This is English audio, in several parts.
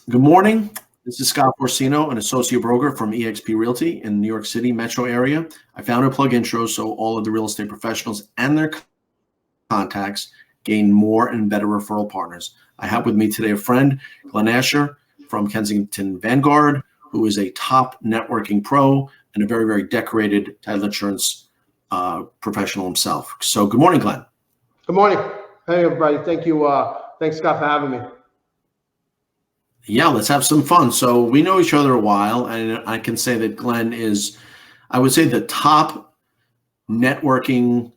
Good morning. This is Scott Porcino, an associate broker from eXp Realty in the New York City metro area. I founded PlugIntro so all of the real estate professionals and their contacts gain more and better referral partners. I have with me today a friend, Glenn Asher from Kensington Vanguard, who is a top networking pro and a very, very decorated title insurance professional himself. So good morning, Glenn. Good morning. Hey, everybody. Thank you. Thanks, Scott, for having me. Yeah, let's have some fun. So we know each other a while, and I can say that Glenn is, I would say, the top networking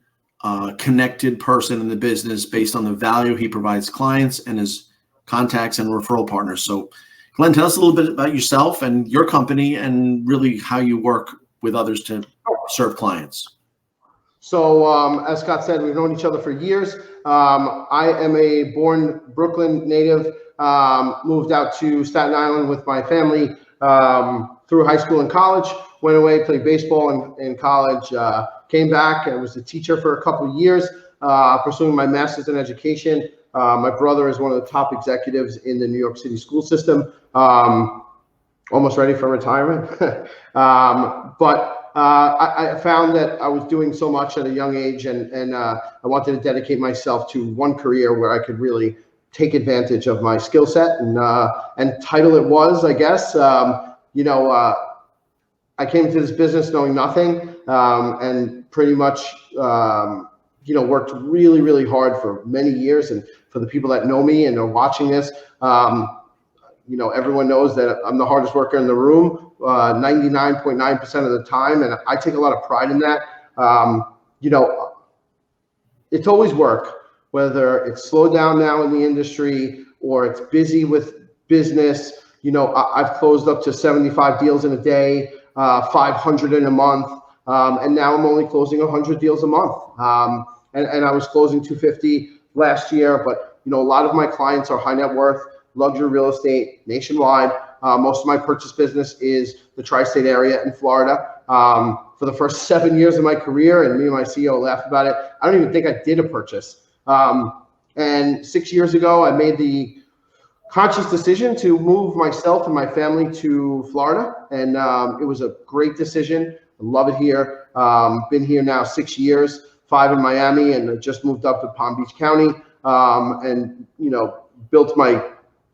connected person in the business based on the value he provides clients and his contacts and referral partners. So Glenn, tell us a little bit about yourself and your company and really how you work with others to serve clients. So as Scott said, we've known each other for years. I am a born Brooklyn native, moved out to Staten Island with my family through high school and college, went away, played baseball in college, came back and was a teacher for a couple of years, pursuing my master's in education. My brother is one of the top executives in the New York City school system, almost ready for retirement. I found that I was doing so much at a young age, and I wanted to dedicate myself to one career where I could really take advantage of my skill set, and title it was, I guess. I came to this business knowing nothing, and pretty much, worked really, really hard for many years. And for the people that know me and are watching this, everyone knows that I'm the hardest worker in the room, 99.9% of the time. And I take a lot of pride in that. It's always work, whether it's slowed down now in the industry or it's busy with business. I've closed up to 75 deals in a day, 500 in a month. And now I'm only closing 100 deals a month. And I was closing 250 last year, but a lot of my clients are high net worth, luxury real estate nationwide. Most of my purchase business is the tri-state area in Florida. For the first 7 years of my career, and me and my CEO laugh about it, I don't even think I did a purchase. And 6 years ago, I made the conscious decision to move myself and my family to Florida. And it was a great decision. I love it here. Been here now 6 years, 5 in Miami, and I just moved up to Palm Beach County, and built my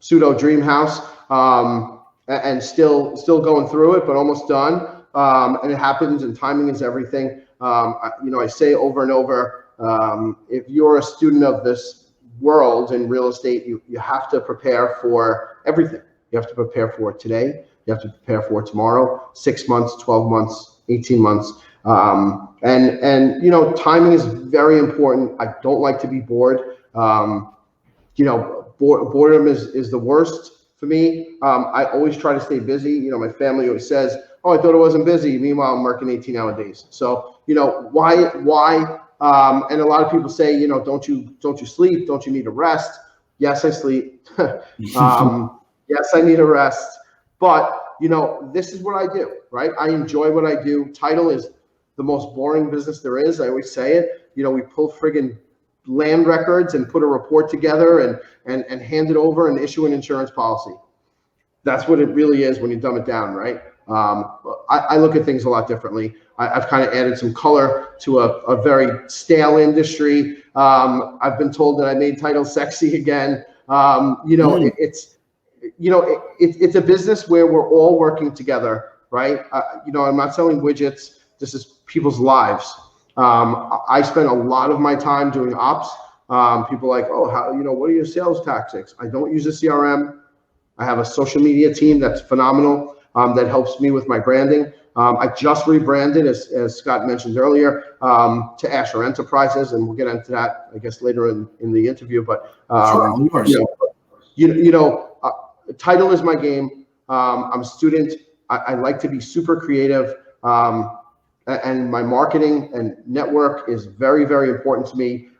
pseudo dream house, and still going through it, but almost done. And it happens, and timing is everything. I say over and over, if you're a student of this world in real estate, you have to prepare for everything. You have to prepare for today. You have to prepare for tomorrow, 6 months, 12 months, 18 months. And timing is very important. I don't like to be bored. Boredom is the worst for me. I always try to stay busy. My family always says, "Oh, I thought I wasn't busy." Meanwhile, I'm working 18-hour days. So, why? And a lot of people say, don't you sleep? Don't you need a rest? Yes, I sleep. Yes, I need a rest. But, this is what I do, right? I enjoy what I do. Title is the most boring business there is. I always say it. We pull friggin' land records and put a report together and hand it over and issue an insurance policy. That's what it really is when you dumb it down, right? I look at things a lot differently. I've kind of added some color to a very stale industry. I've been told that I made title sexy again. It's a business where we're all working together, right? I'm not selling widgets. This is people's lives. I spend a lot of my time doing ops. People are like, oh, what are your sales tactics? I don't use a CRM. I have a social media team that's phenomenal, that helps me with my branding. I just rebranded, as Scott mentioned earlier, to Asher Enterprises, and we'll get into that, I guess, later in the interview. But title is my game. I'm a student. I like to be super creative. And my marketing and network is very, very important to me.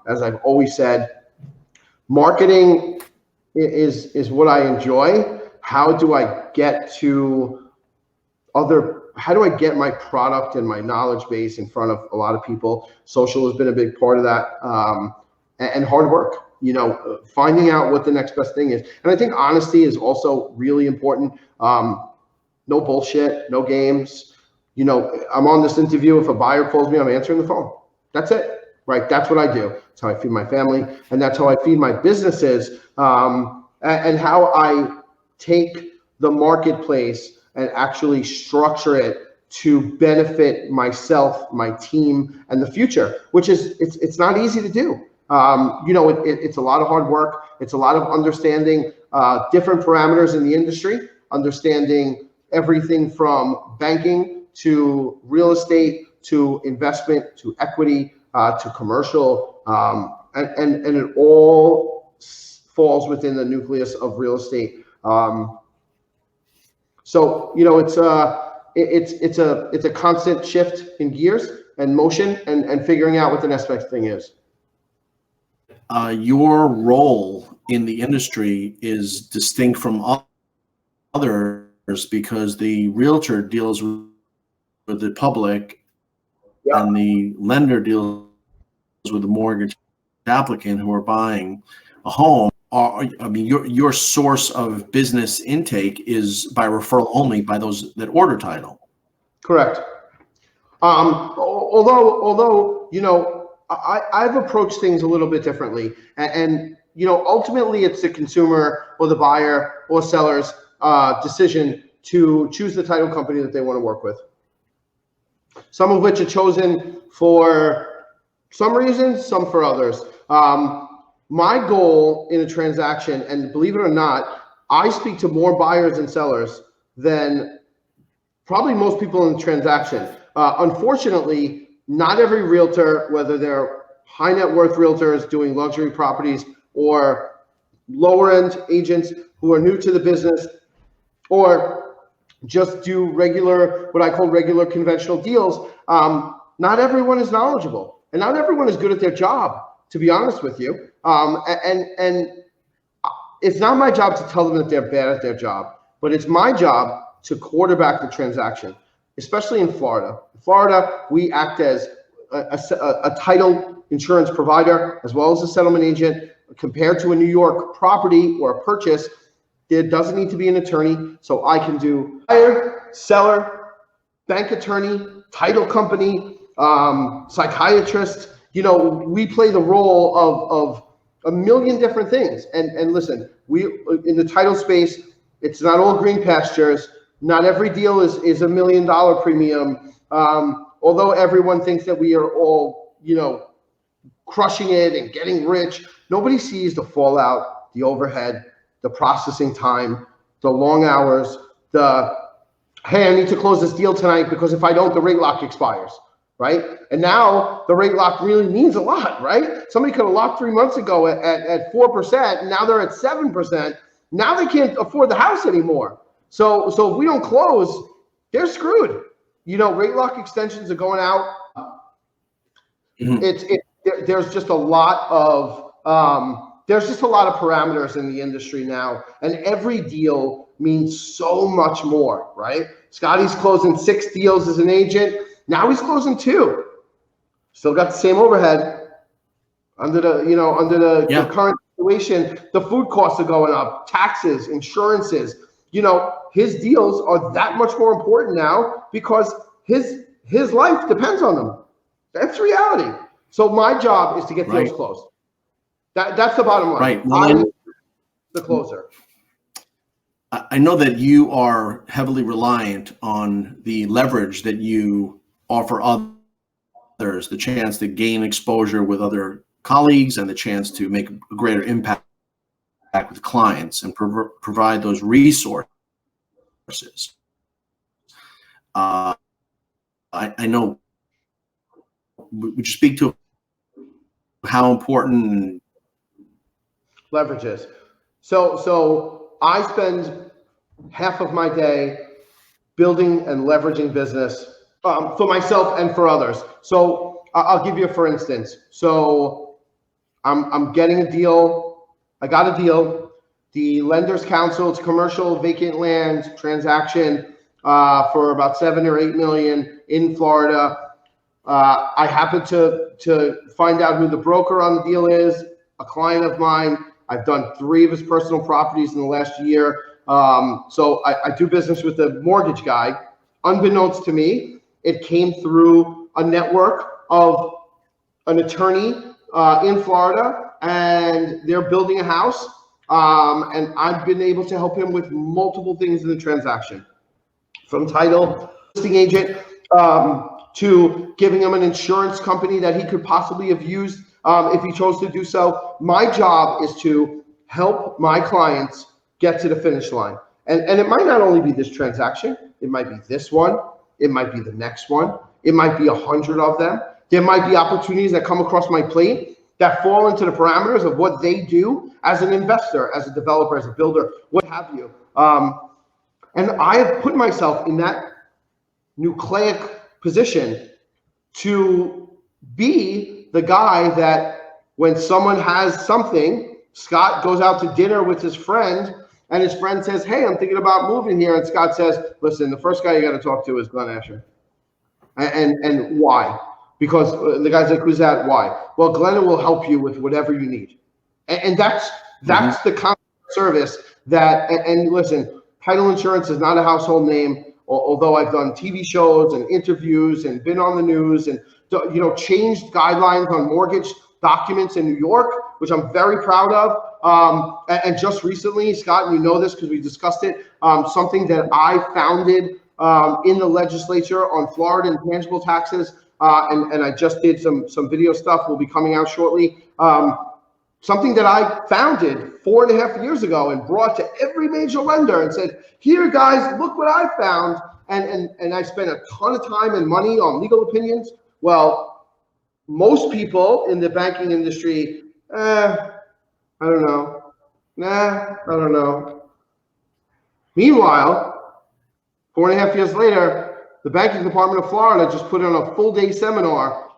As I've always said, marketing is what I enjoy. How do I get my product and my knowledge base in front of a lot of people? Social has been a big part of that, and hard work. finding out what the next best thing is. And I think honesty is also really important. No bullshit, no games. I'm on this interview. If a buyer calls me, I'm answering the phone. That's it, right? That's what I do. That's how I feed my family, and that's how I feed my businesses, and how I take the marketplace and actually structure it to benefit myself, my team, and the future, which is, it's not easy to do. It's a lot of hard work. It's a lot of understanding different parameters in the industry, understanding everything from banking to real estate to investment to equity to commercial, and it all falls within the nucleus of real estate. So it's a constant shift in gears and motion and figuring out what the next best thing is. Your role in the industry is distinct from others because the realtor deals with the public, Yeah. and the lender deals with the mortgage applicant who are buying a home. Your source of business intake is by referral only by those that order title. Correct. Although I've approached things a little bit differently, and ultimately it's the consumer or the buyer or seller's decision to choose the title company that they want to work with. Some of which are chosen for some reasons, some for others. My goal in a transaction, and believe it or not, I speak to more buyers and sellers than probably most people in the transaction. Unfortunately, not every realtor, whether they're high net worth realtors doing luxury properties or lower end agents who are new to the business, or just do what I call regular conventional deals, not everyone is knowledgeable and not everyone is good at their job, to be honest with you. And it's not my job to tell them that they're bad at their job, but it's my job to quarterback the transaction, especially in Florida. In Florida, we act as a title insurance provider as well as a settlement agent. Compared to a New York property or a purchase, there doesn't need to be an attorney, so I can do buyer, seller, bank attorney, title company, psychiatrist. We play the role of a million different things. And listen, we in the title space, it's not all green pastures. Not every deal is $1 million premium. Although everyone thinks that we are all, crushing it and getting rich, nobody sees the fallout, the overhead, the processing time, the long hours, hey, I need to close this deal tonight because if I don't, the rate lock expires, right? And now the rate lock really means a lot, right? Somebody could have locked 3 months ago at 4%, and now they're at 7%. Now they can't afford the house anymore. So if we don't close, they're screwed. Rate lock extensions are going out. Mm-hmm. There's just a lot of parameters in the industry now, and every deal means so much more, right? Scotty's closing 6 deals as an agent. Now he's closing 2. Still got the same overhead. Under the current situation, the food costs are going up, taxes, insurances. His deals are that much more important now because his life depends on them. That's reality. So my job is to get deals closed. That's the bottom line. Right. Well, I'm the closer. I know that you are heavily reliant on the leverage that you offer others, the chance to gain exposure with other colleagues and the chance to make a greater impact with clients and provide those resources. I know. Would you speak to how important leverage is? So I spend half of my day building and leveraging business for myself and for others. So I'll give you for instance. So I'm getting a deal. I got a deal. The Lenders Council, it's commercial vacant land transaction for about 7 or 8 million in Florida. I happen to find out who the broker on the deal is. a client of mine. I've done 3 of his personal properties in the last year. So I do business with a mortgage guy. Unbeknownst to me, it came through a network of an attorney in Florida, and they're building a house. And I've been able to help him with multiple things in the transaction, from title, listing agent, to giving him an insurance company that he could possibly have used if he chose to do so. My job is to help my clients get to the finish line. And it might not only be this transaction, it might be this one, it might be the next one, it might be 100 of them. There might be opportunities that come across my plate that fall into the parameters of what they do as an investor, as a developer, as a builder, what have you. And I have put myself in that nucleic position to be the guy that when someone has something, Scott goes out to dinner with his friend and his friend says, hey, I'm thinking about moving here. And Scott says, listen, the first guy you got to talk to is Glenn Asher. And why? Because the guy's like, who's that? Why? Well, Glenn will help you with whatever you need. And that's the kind of service that, and listen, title insurance is not a household name, although I've done TV shows and interviews and been on the news and, changed guidelines on mortgage documents in New York, which I'm very proud of. And just recently, Scott, and you know this because we discussed it, something that I founded in the legislature on Florida intangible taxes, and I just did some video stuff will be coming out shortly. Something that I founded 4.5 years ago and brought to every major lender and said, here, guys, look what I found. And I spent a ton of time and money on legal opinions. Well, most people in the banking industry, I don't know. I don't know. Meanwhile, 4.5 years later, the banking department of Florida just put on a full-day seminar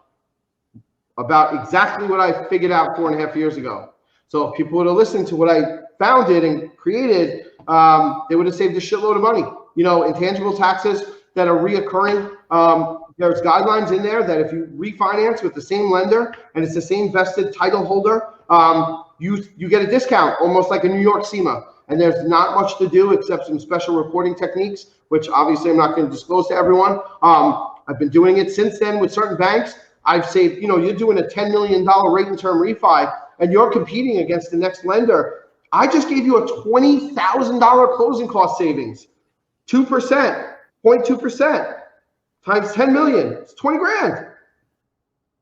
about exactly what I figured out 4.5 years ago. So if people would have listened to what I founded and created, they would have saved a shitload of money. Intangible taxes that are reoccurring. There's guidelines in there that if you refinance with the same lender and it's the same vested title holder, you get a discount, almost like a New York SEMA. And there's not much to do except some special reporting techniques, which obviously I'm not going to disclose to everyone. I've been doing it since then with certain banks. I've saved, you're doing a $10 million rate and term refi and you're competing against the next lender. I just gave you a $20,000 closing cost savings, 2%, 0.2% times 10 million. It's 20 grand.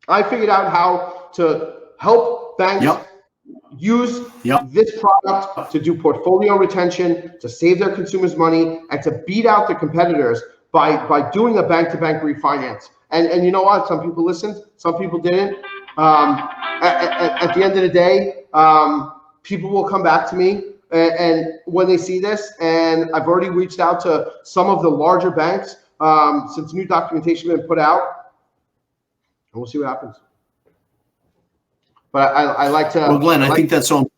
I figured out how to help banks use this product to do portfolio retention, to save their consumers money, and to beat out the competitors by doing a bank-to-bank refinance. And you know what? Some people listened, some people didn't. At the end of the day, people will come back to me and when they see this, and I've already reached out to some of the larger banks since new documentation has been put out, and we'll see what happens. But I like to. Well, Glenn, I think that's so.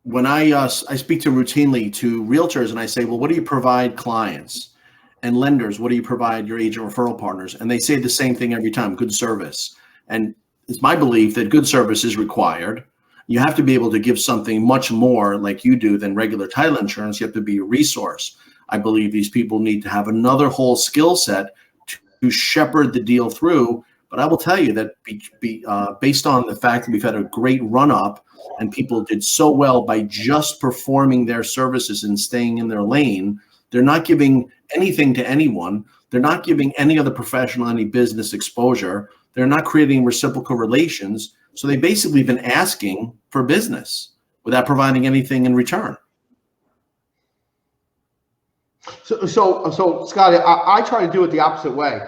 When I speak to routinely to realtors and I say, well, what do you provide clients? And lenders, what do you provide your agent referral partners? And they say the same thing every time, good service. And it's my belief that good service is required. You have to be able to give something much more like you do than regular title insurance. You have to be a resource. I believe these people need to have another whole skill set to shepherd the deal through. But I will tell you that based on the fact that we've had a great run up and people did so well by just performing their services and staying in their lane, they're not giving anything to anyone. They're not giving any other professional any business exposure. They're not creating reciprocal relations. So they basically been asking for business without providing anything in return. So Scott, I try to do it the opposite way.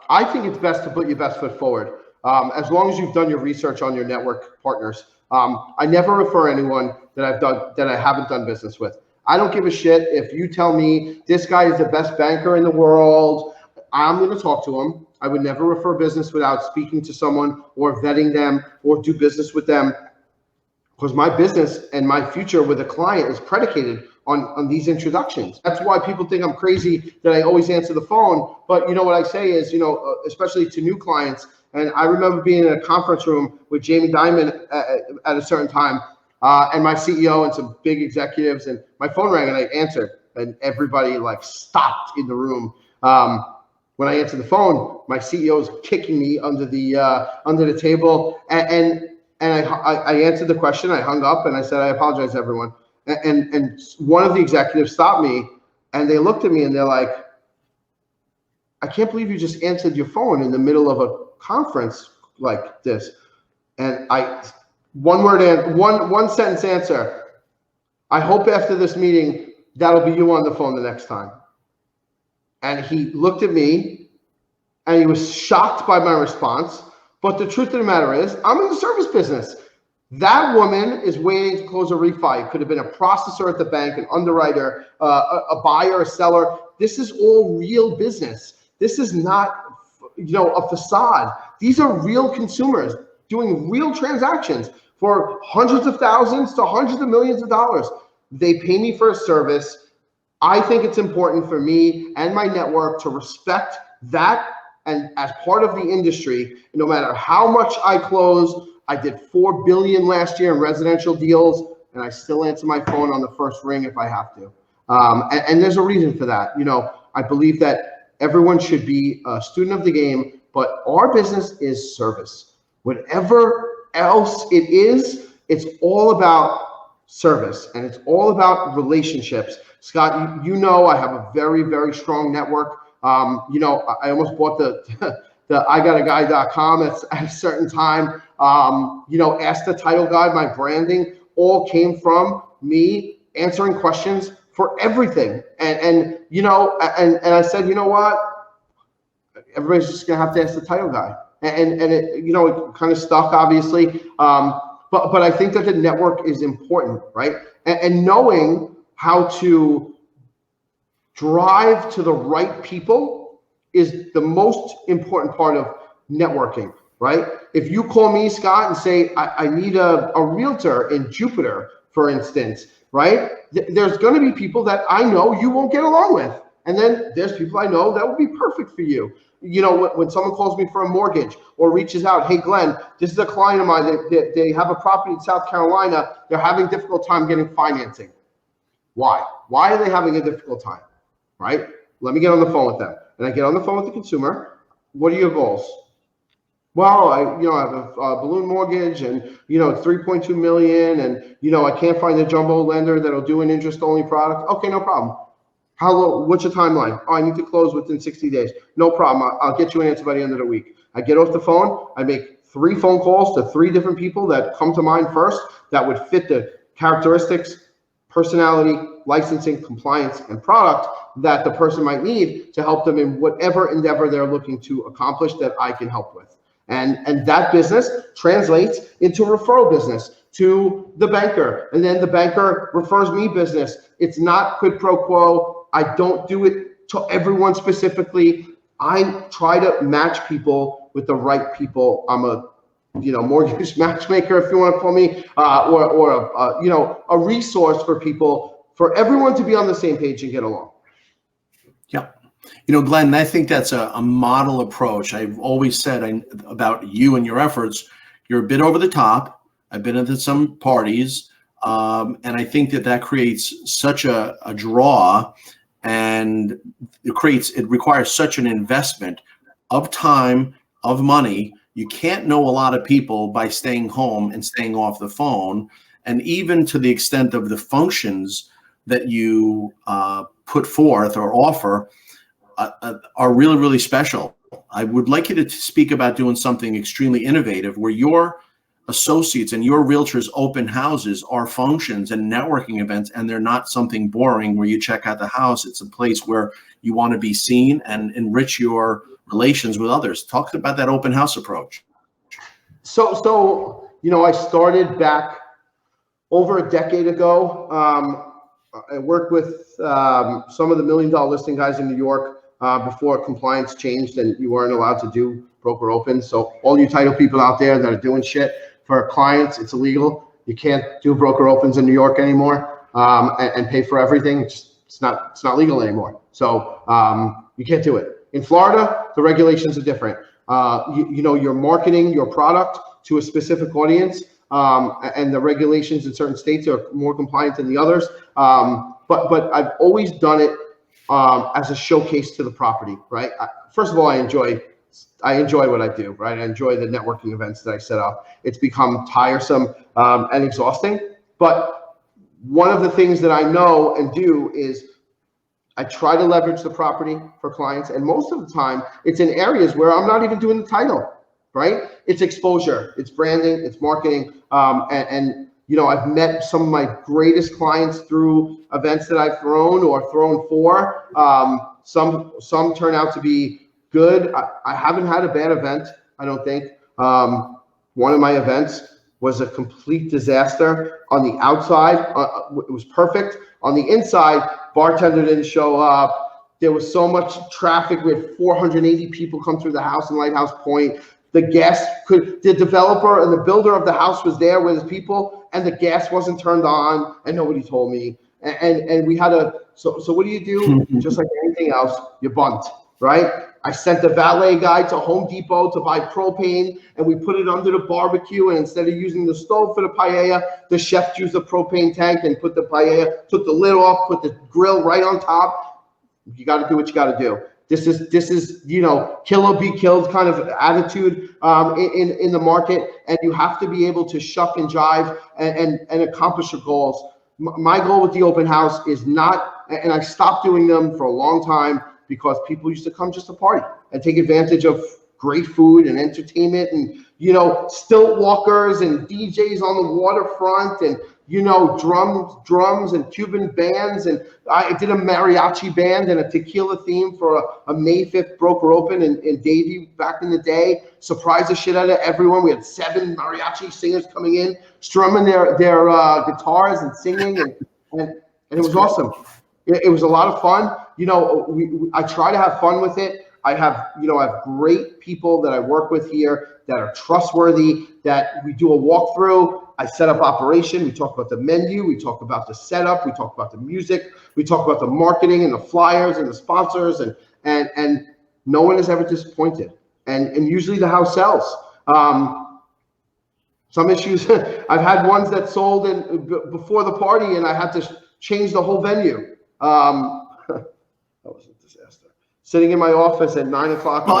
I think it's best to put your best foot forward. As long as you've done your research on your network partners. I never refer anyone that I haven't done business with. I don't give a shit if you tell me this guy is the best banker in the world. I'm going to talk to him. I would never refer business without speaking to someone or vetting them or do business with them, because my business and my future with a client is predicated on these introductions. That's why people think I'm crazy that I always answer the phone. But you know what I say is, especially to new clients, And I remember being in a conference room with Jamie Dimon at a certain time, and my CEO and some big executives, and my phone rang and I answered, and everybody like stopped in the room. When I answered the phone, my CEO was kicking me under the table, and I answered the question. I hung up and I said, I apologize, everyone. And one of the executives stopped me, and they looked at me and they're like, I can't believe you just answered your phone in the middle of a conference like this. And one sentence answer. I hope after this meeting, that'll be you on the phone the next time. And he looked at me and he was shocked by my response. But the truth of the matter is, I'm in the service business. That woman is waiting to close a refi. It could have been a processor at the bank, an underwriter, a buyer, a seller. This is all real business. This is not, a facade. These are real consumers doing real transactions for hundreds of thousands to hundreds of millions of dollars. They pay me for a service. I think it's important for me and my network to respect that. And as part of the industry, no matter how much I close, I did $4 billion last year in residential deals, and I still answer my phone on the first ring if I have to. And there's a reason for that. I believe that everyone should be a student of the game, but our business is service. Whatever else it is, it's all about service, and it's all about relationships. Scott, I have a very, very strong network. I almost bought the IGotAGuy.com at a certain time. Ask the Title Guy, my branding all came from me answering questions for everything. And I said, you know what? Everybody's just gonna have to ask the Title Guy. And it kind of stuck, obviously. But I think that the network is important, right? And knowing how to drive to the right people is the most important part of networking, right? If you call me, Scott, and say, I need a realtor in Jupiter, for instance, right? There's going to be people that I know you won't get along with. And then there's people I know that would be perfect for you. When someone calls me for a mortgage or reaches out, hey, Glenn, this is a client of mine. They have a property in South Carolina. They're having a difficult time getting financing. Why? Why are they having a difficult time? Right? Let me get on the phone with them. And I get on the phone with the consumer. What are your goals? Well, I have a balloon mortgage, and it's 3.2 million, and I can't find a jumbo lender that'll do an interest-only product. Okay, no problem. What's your timeline? Oh, I need to close within 60 days. No problem. I'll get you an answer by the end of the week. I get off the phone. I make 3 phone calls to 3 different people that come to mind first that would fit the characteristics, personality, licensing, compliance, and product that the person might need to help them in whatever endeavor they're looking to accomplish that I can help with. And that business translates into referral business to the banker. And then the banker refers me business. It's not quid pro quo. I don't do it to everyone specifically. I try to match people with the right people. I'm a mortgage matchmaker, if you want to call me, or a resource for people, for everyone to be on the same page and get along. Yeah. Glenn, I think that's a model approach. I've always said about you and your efforts, you're a bit over the top. I've been at some parties, and I think that creates such a draw, and it requires such an investment of time, of money. You can't know a lot of people by staying home and staying off the phone. And even to the extent of the functions that you put forth or offer are really, really special. I would like you to speak about doing something extremely innovative where your associates and your realtors' open houses are functions and networking events, and they're not something boring where you check out the house. It's a place where you want to be seen and enrich your relations with others. Talk about that open house approach. So I started back over a decade ago. I worked with some of the $1 million listing guys in New York before compliance changed and you weren't allowed to do broker opens. So all you title people out there that are doing shit for clients, it's illegal. You can't do broker opens in New York anymore and pay for everything. It's not legal anymore. So you can't do it. In Florida, the regulations are different. You're marketing your product to a specific audience, and the regulations in certain states are more compliant than the others. But I've always done it as a showcase to the property, right? First of all, I enjoy what I do, right? I enjoy the networking events that I set up. It's become tiresome and exhausting, but one of the things that I know and do is I try to leverage the property for clients, and most of the time it's in areas where I'm not even doing the title, right? It's exposure, it's branding, it's marketing, and I've met some of my greatest clients through events that I've thrown or thrown for. Some turn out to be good. I haven't had a bad event, I don't think. One of my events was a complete disaster. On the outside, it was perfect. On the inside, bartender didn't show up. There was so much traffic. We had 480 people come through the house in Lighthouse Point. The developer and the builder of the house was there with his people, and the gas wasn't turned on, and nobody told me. And we had so what do you do? Just like anything else, you bunt, right? I sent the valet guy to Home Depot to buy propane, and we put it under the barbecue, and instead of using the stove for the paella, the chef used the propane tank and put the paella, took the lid off, put the grill right on top. You got to do what you got to do. This is kill or be killed kind of attitude in the market, and you have to be able to shuck and jive and accomplish your goals. My goal with the open house is not, and I stopped doing them for a long time because people used to come just to party and take advantage of great food and entertainment and stilt walkers and DJs on the waterfront and drums and Cuban bands, and I did a mariachi band and a tequila theme for a May 5th broker open in Davie back in the day. Surprised the shit out of everyone. We had 7 mariachi singers coming in, strumming their guitars and singing, and it was awesome. It was a lot of fun. I try to have fun with it. I have great people that I work with here that are trustworthy, that we do a walkthrough. I set up operation. We talk about the menu. We talk about the setup. We talk about the music. We talk about the marketing and the flyers and the sponsors, and no one is ever disappointed. And usually the house sells. Some issues, I've had ones that sold before the party, and I had to change the whole venue. That was a disaster. Sitting in my office at 9 o'clock. Well,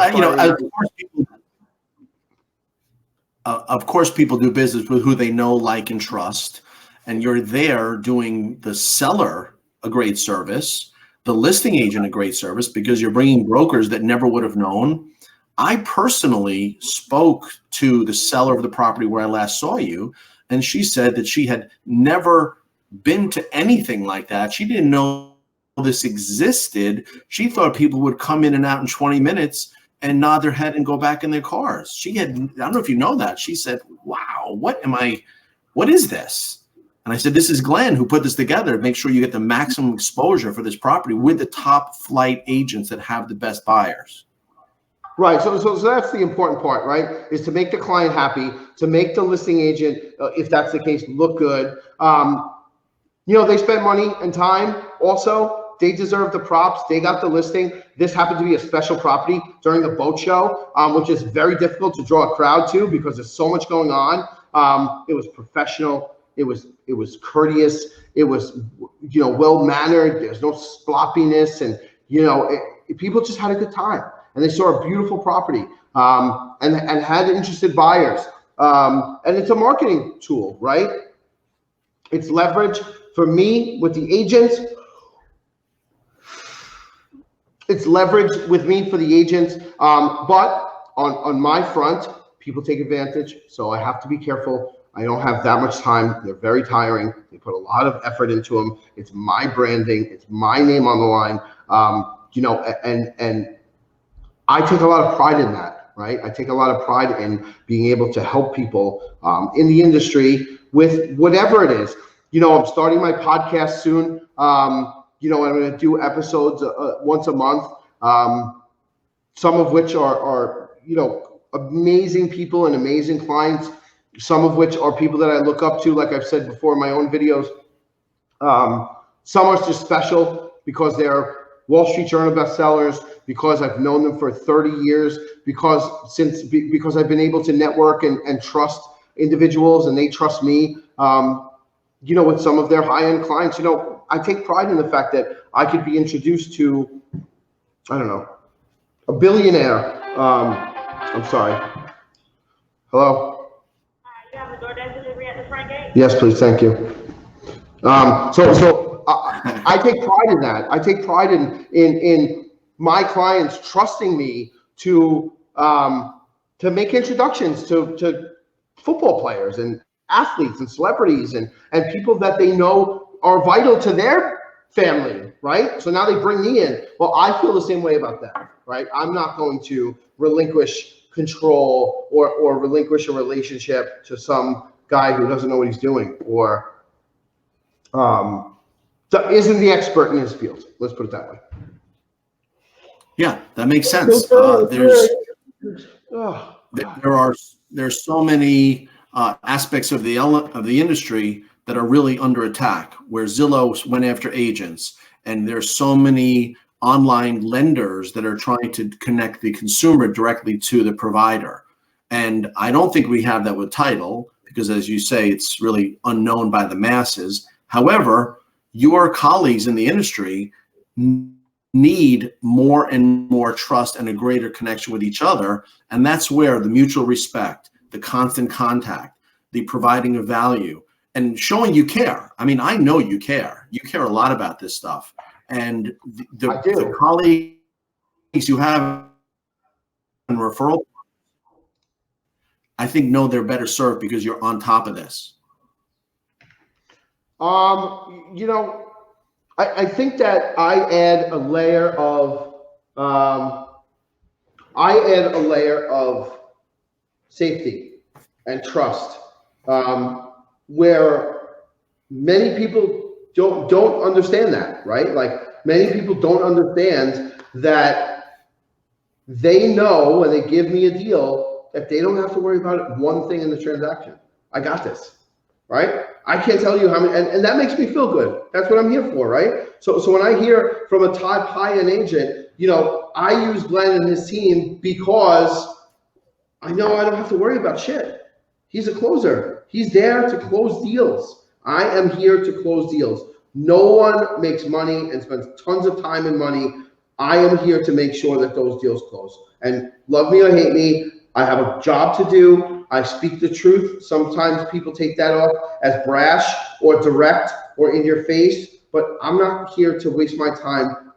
of course, people do business with who they know, like, and trust. And you're there doing the seller a great service, the listing agent a great service, because you're bringing brokers that never would have known. I personally spoke to the seller of the property where I last saw you, and she said that she had never been to anything like that. She didn't know this existed. She thought people would come in and out in 20 minutes and nod their head and go back in their cars. I don't know if you know that. She said, wow, what is this? And I said, this is Glenn who put this together. Make sure you get the maximum exposure for this property with the top flight agents that have the best buyers. Right. So that's the important part, right? Is to make the client happy, to make the listing agent, if that's the case, look good. They spend money and time also. They deserve the props. They got the listing. This happened to be a special property during the boat show, which is very difficult to draw a crowd to because there's so much going on. It was professional. It was courteous. It was, well mannered. There's no sloppiness, and people just had a good time, and they saw a beautiful property, and had interested buyers. And it's a marketing tool, right? It's leverage for me with the agents. It's leverage with me for the agents, but on my front, people take advantage, so I have to be careful. I don't have that much time. They're very tiring. They put a lot of effort into them. It's my branding. It's my name on the line, and I take a lot of pride in that, right? I take a lot of pride in being able to help people in the industry with whatever it is. I'm starting my podcast soon. I'm going to do episodes once a month, some of which are amazing people and amazing clients, some of which are people that I look up to, like I've said before in my own videos. Some are just special because they're Wall Street Journal bestsellers. because I've known them for 30 years, because I've been able to network and trust individuals, and they trust me. With some of their high-end clients, I take pride in the fact that I could be introduced to, I don't know, a billionaire. I'm sorry. Hello? You have a DoorDash delivery at the front gate? Yes, please. Thank you. So I take pride in that. I take pride in my clients trusting me to make introductions to football players and athletes and celebrities and people that they know are vital to their family, right? So now they bring me in. Well, I feel the same way about that, right? I'm not going to relinquish control or relinquish a relationship to some guy who doesn't know what he's doing or isn't the expert in his field. Let's put it that way. Yeah, that makes sense. There's so many aspects of the industry that are really under attack, where Zillow went after agents, and there's so many online lenders that are trying to connect the consumer directly to the provider. And I don't think we have that with title, because as you say, it's really unknown by the masses. However, your colleagues in the industry need more and more trust and a greater connection with each other. And that's where the mutual respect, the constant contact, the providing of value, and showing you care. I mean, I know you care. You care a lot about this stuff. And the colleagues you have in referral, I think know they're better served because you're on top of this. I think that I add a layer of safety and trust, where many people don't understand that, right? Like, many people don't understand that they know when they give me a deal that they don't have to worry about one thing in the transaction. I got this, right? I can't tell you how many, and that makes me feel good. That's what I'm here for, right? So when I hear from a top high-end agent, I use Glenn and his team because I know I don't have to worry about shit. He's a closer. He's there to close deals. I am here to close deals. No one makes money and spends tons of time and money. I am here to make sure that those deals close. And love me or hate me, I have a job to do. I speak the truth. Sometimes people take that off as brash or direct or in your face, but I'm not here to waste my time,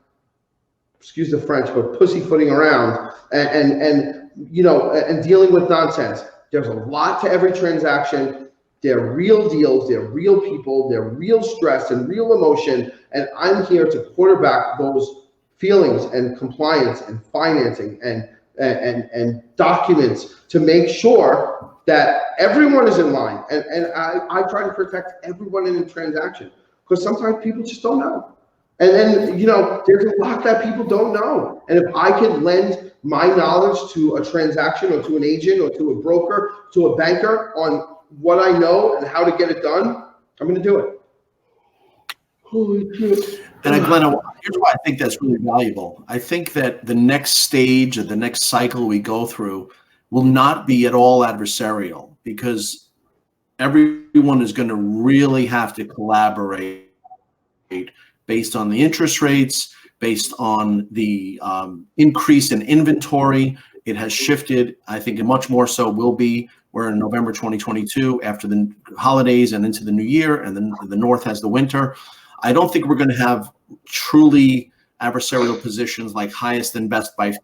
excuse the French, but pussyfooting around and dealing with nonsense. There's a lot to every transaction. They're real deals, they're real people, they're real stress and real emotion, and I'm here to quarterback those feelings and compliance and financing and documents to make sure that everyone is in line. And I try to protect everyone in a transaction, because sometimes people just don't know. And then, there's a lot that people don't know. And if I can lend my knowledge to a transaction or to an agent or to a broker, to a banker on what I know and how to get it done, I'm going to do it. Holy shit. And Glenn, here's why I think that's really valuable. I think that the next stage or the next cycle we go through will not be at all adversarial, because everyone is going to really have to collaborate based on the interest rates, based on the increase in inventory. It has shifted. I think much more so will be. We're in November 2022 after the holidays and into the new year, and then the North has the winter. I don't think we're going to have truly adversarial positions like highest and best by 5.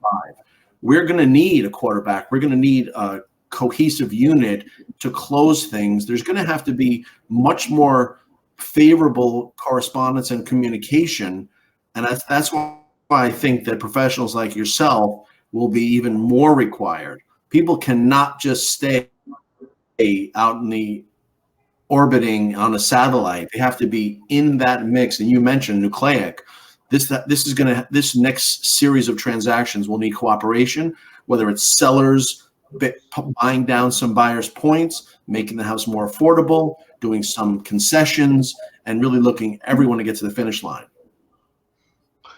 We're going to need a quarterback. We're going to need a cohesive unit to close things. There's going to have to be much more favorable correspondence and communication. And that's why I think that professionals like yourself will be even more required. People cannot just stay out in the orbiting on a satellite. They have to be in that mix. And you mentioned nucleic. This next series of transactions will need cooperation, whether it's sellers buying down some buyers' points, making the house more affordable, doing some concessions, and really looking everyone to get to the finish line.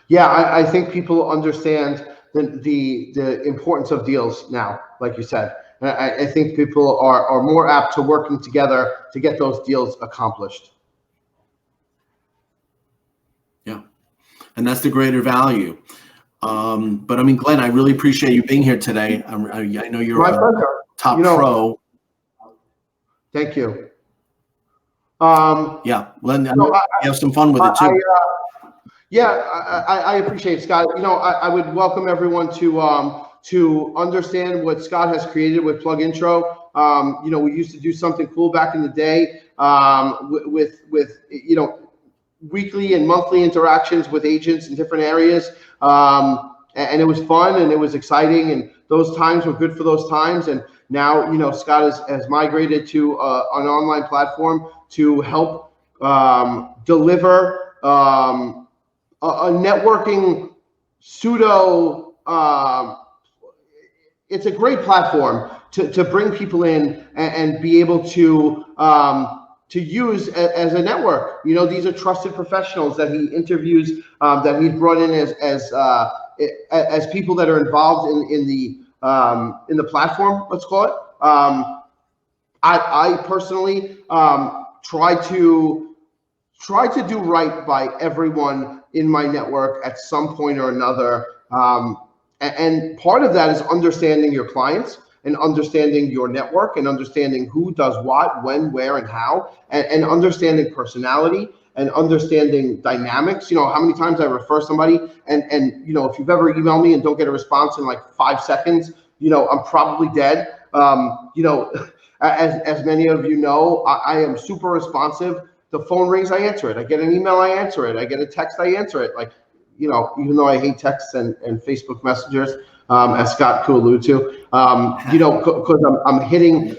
Yeah, I think people understand the importance of deals now, like you said. And I think people are more apt to working together to get those deals accomplished. Yeah, and that's the greater value. But I mean, Glenn, I really appreciate you being here today. I know you're My a pleasure. top pro. Thank you. Yeah, Glenn, you have some fun with it too. I appreciate it, Scott. I would welcome everyone to understand what Scott has created with PlugIntro. We used to do something cool back in the day with weekly and monthly interactions with agents in different areas. And it was fun and it was exciting, and those times were good for those times. And now, Scott has migrated to an online platform to help deliver a networking pseudo. It's a great platform to bring people in and be able to use as a network. These are trusted professionals that he interviews, that he brought in as people that are involved in the platform. Let's call it. I personally try to do right by everyone in my network at some point or another. And part of that is understanding your clients and understanding your network and understanding who does what, when, where, and how, and understanding personality and understanding dynamics. How many times I refer somebody and if you've ever emailed me and don't get a response in like 5 seconds, I'm probably dead. As many of you know, I am super responsive. The phone rings, I answer it. I get an email, I answer it. I get a text, I answer it. Like, even though I hate texts and Facebook messengers, as Scott could allude to, because I'm hitting,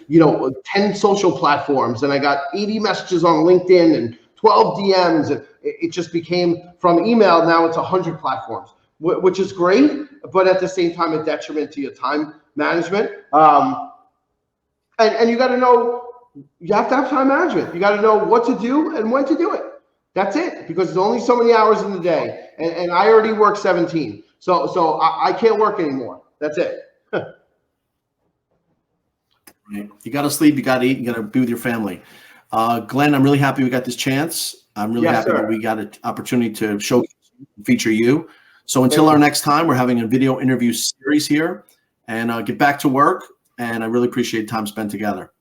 10 social platforms, and I got 80 messages on LinkedIn and 12 DMs, and it just became from email. Now it's 100 platforms, which is great, but at the same time, a detriment to your time management. And you got to know, you have to have time management. You got to know what to do and when to do it. That's it, because there's only so many hours in the day, and I already work 17, so I can't work anymore. That's it. You got to sleep, you got to eat, you got to be with your family. Glenn, I'm really happy we got this chance. I'm really happy that we got an opportunity to feature you. So until our next time, we're having a video interview series here, and get back to work. And I really appreciate time spent together.